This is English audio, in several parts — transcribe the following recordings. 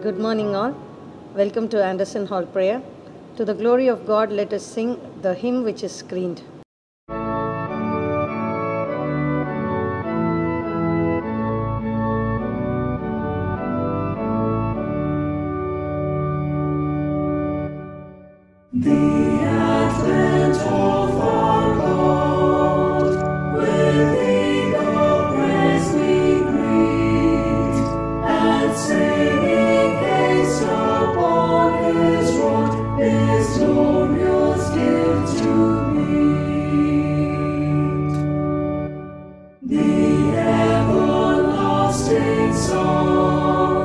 Good morning, all. Welcome to Anderson Hall Prayer. To the glory of God, let us sing the hymn which is screened. The advent of our God, with eagle praise we greet, and singing haste upon His road, His glorious gift to meet. The everlasting song,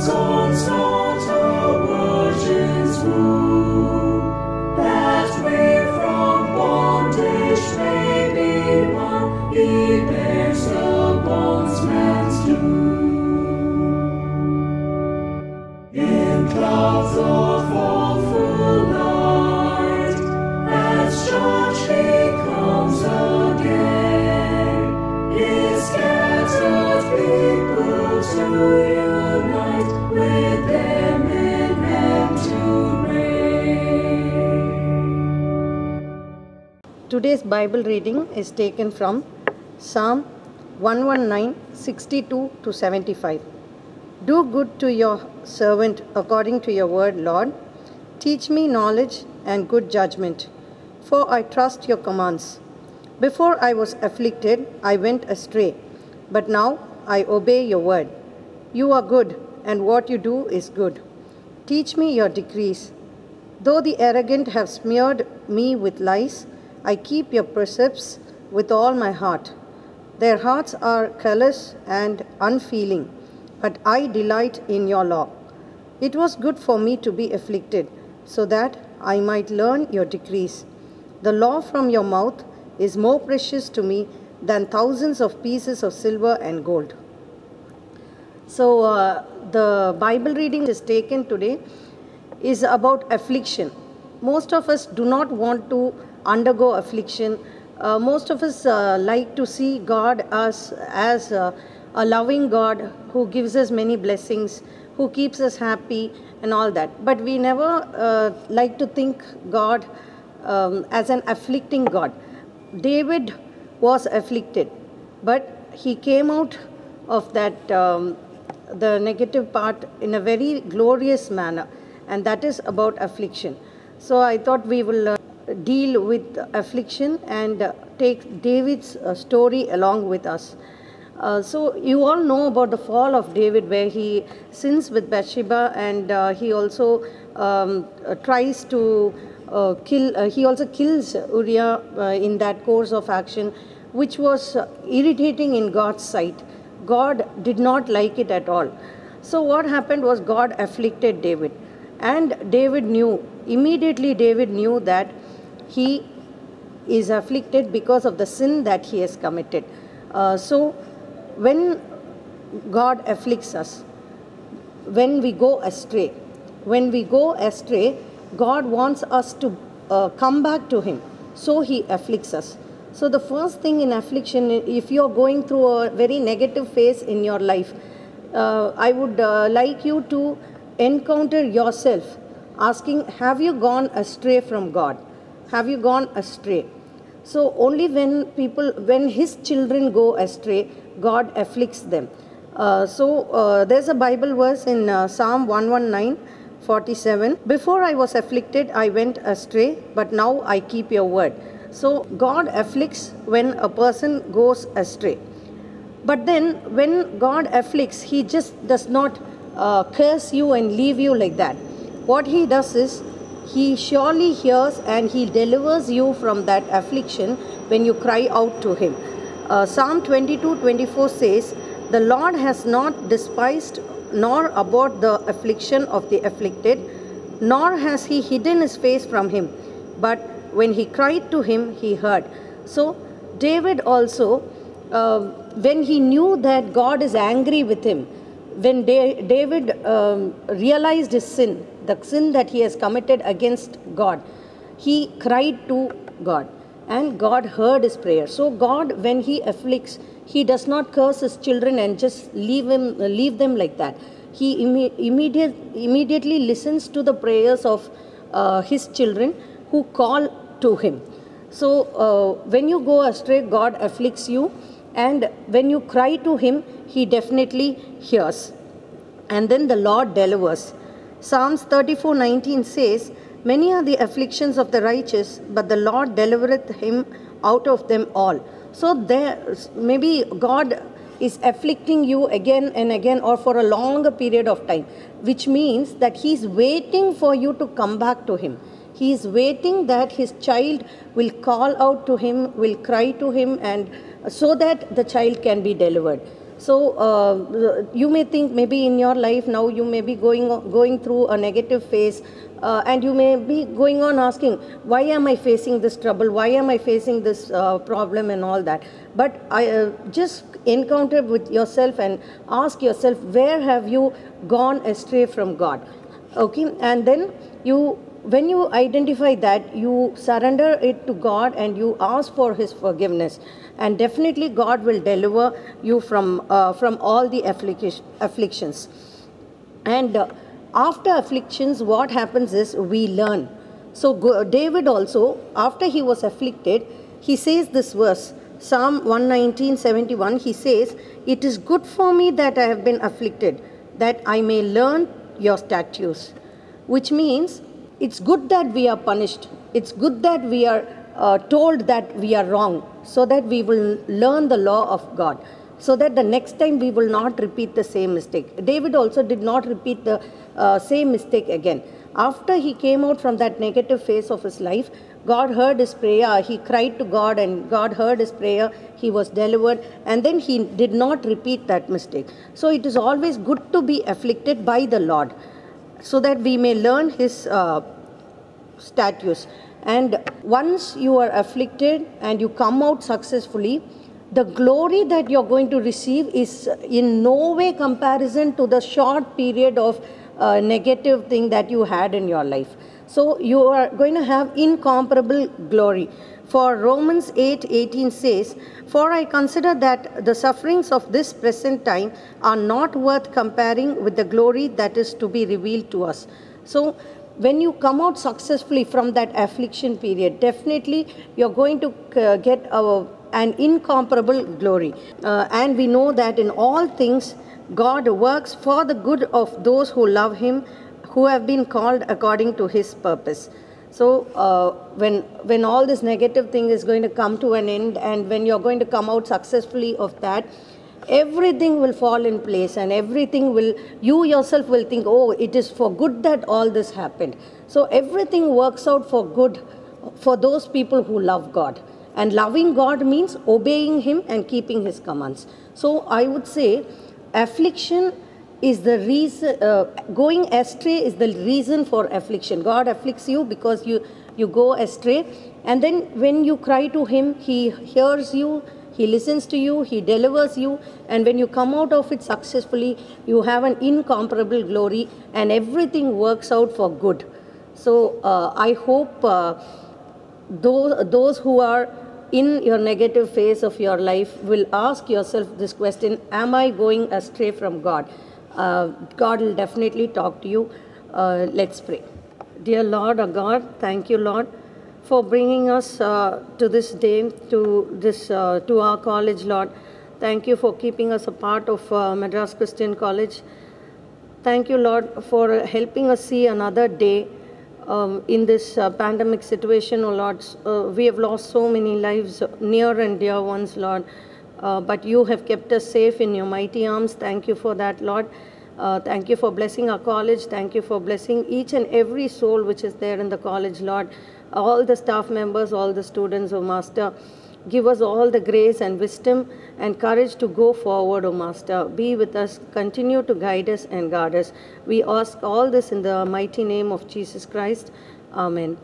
songs not a virgin's womb, that we from bondage may be won, He bears the bondsman's doom. In clouds of awful light, as judge He comes again, His scattered people to unite, with them in Him to reign. Today's Bible reading is taken from Psalm 119, 62 to 75. Do good to your servant according to your word, Lord. Teach me knowledge and good judgment, for I trust your commands. Before I was afflicted, I went astray, but now I obey your word. You are good, and what you do is good. Teach me your decrees. Though the arrogant have smeared me with lies, I keep your precepts with all my heart. Their hearts are callous and unfeeling, but I delight in your law. It was good for me to be afflicted, so that I might learn your decrees. The law from your mouth is more precious to me than thousands of pieces of silver and gold. So the Bible reading is taken today is about affliction. Most of us do not want to undergo affliction. Most of us like to see God as a loving God who gives us many blessings, who keeps us happy and all that. But we never like to think God as an afflicting God. David was afflicted, but he came out of that the negative part in a very glorious manner, and that is about affliction. So I thought we will deal with affliction and take David's story along with us. So you all know about the fall of David, where he sins with Bathsheba, and he also tries to kill. He also kills Uriah in that course of action, which was irritating in God's sight. God did not like it at all. So what happened was God afflicted David, and David knew immediately. David knew that he is afflicted because of the sin that he has committed. So when God afflicts us, when we go astray, God wants us to come back to Him. So He afflicts us. So the first thing in affliction, if you are going through a very negative phase in your life, I would like you to encounter yourself asking, have you gone astray from God? Have you gone astray? So only when His children go astray, God afflicts them. So there's a Bible verse in Psalm 119, 47. Before I was afflicted, I went astray, but now I keep your word. So God afflicts when a person goes astray. But then when God afflicts, He just does not curse you and leave you like that. What He does is, He surely hears and He delivers you from that affliction when you cry out to Him. Psalm 22:24 says, the Lord has not despised nor abhorred the affliction of the afflicted, nor has He hidden His face from him. But when he cried to Him, He heard. So David also, when he knew that God is angry with him, when David realized his sin, the sin that he has committed against God, he cried to God, and God heard his prayer. So God, when He afflicts, He does not curse His children and just leave them like that. he immediately listens to the prayers of his children who call to him. So when you go astray, God afflicts you, and when you cry to him, he definitely hears. And then the Lord delivers. Psalms 34:19 says, "Many are the afflictions of the righteous, but the Lord delivereth him out of them all." So there, maybe God is afflicting you again and again, or for a longer period of time, which means that he's waiting for you to come back to him. He is waiting that his child will call out to him, will cry to him, and so that the child can be delivered. So you may think maybe in your life now you may be going through a negative phase, and you may be going on asking, why am I facing this trouble? Why am I facing this problem and all that? But I just encounter with yourself and ask yourself, where have you gone astray from God? Okay, and then when you identify that, you surrender it to God and you ask for his forgiveness, and definitely God will deliver you from all the afflictions. And after afflictions, what happens is we learn. So David also, after he was afflicted, he says this verse, Psalm 119:71, he says, "It is good for me that I have been afflicted, that I may learn your statutes." Which means it's good that we are punished. It's good that we are told that we are wrong, so that we will learn the law of God, so that the next time we will not repeat the same mistake. David also did not repeat the same mistake again. After he came out from that negative phase of his life, God heard his prayer. He cried to God and God heard his prayer. He was delivered, and then he did not repeat that mistake. So it is always good to be afflicted by the Lord, so that we may learn his statutes. And once you are afflicted and you come out successfully, the glory that you're going to receive is in no way comparison to the short period of negative thing that you had in your life. So you are going to have incomparable glory. For Romans 8:18 says, "For I consider that the sufferings of this present time are not worth comparing with the glory that is to be revealed to us." So when you come out successfully from that affliction period, definitely you're going to get an incomparable glory. And we know that in all things, God works for the good of those who love him, who have been called according to his purpose. So when all this negative thing is going to come to an end, and when you're going to come out successfully of that, everything will fall in place, and you yourself will think, oh, it is for good that all this happened. So everything works out for good for those people who love God. And loving God means obeying him and keeping his commands. So I would say affliction is the reason, going astray is the reason for affliction. God afflicts you because you go astray, and then when you cry to him, he hears you, he listens to you, he delivers you, and when you come out of it successfully, you have an incomparable glory, and everything works out for good. So I hope those who are in your negative phase of your life will ask yourself this question: am I going astray from God? God will definitely talk to you. Let's pray. Dear Lord, our God, thank you, Lord, for bringing us to this day, to our college, Lord. Thank you for keeping us a part of Madras Christian College. Thank you, Lord, for helping us see another day in this pandemic situation, oh Lord. We have lost so many lives, near and dear ones, Lord. But you have kept us safe in your mighty arms. Thank you for that, Lord. Thank you for blessing our college. Thank you for blessing each and every soul which is there in the college, Lord. All the staff members, all the students, oh Master. Give us all the grace and wisdom and courage to go forward, O Master. Be with us, continue to guide us and guard us. We ask all this in the mighty name of Jesus Christ. Amen.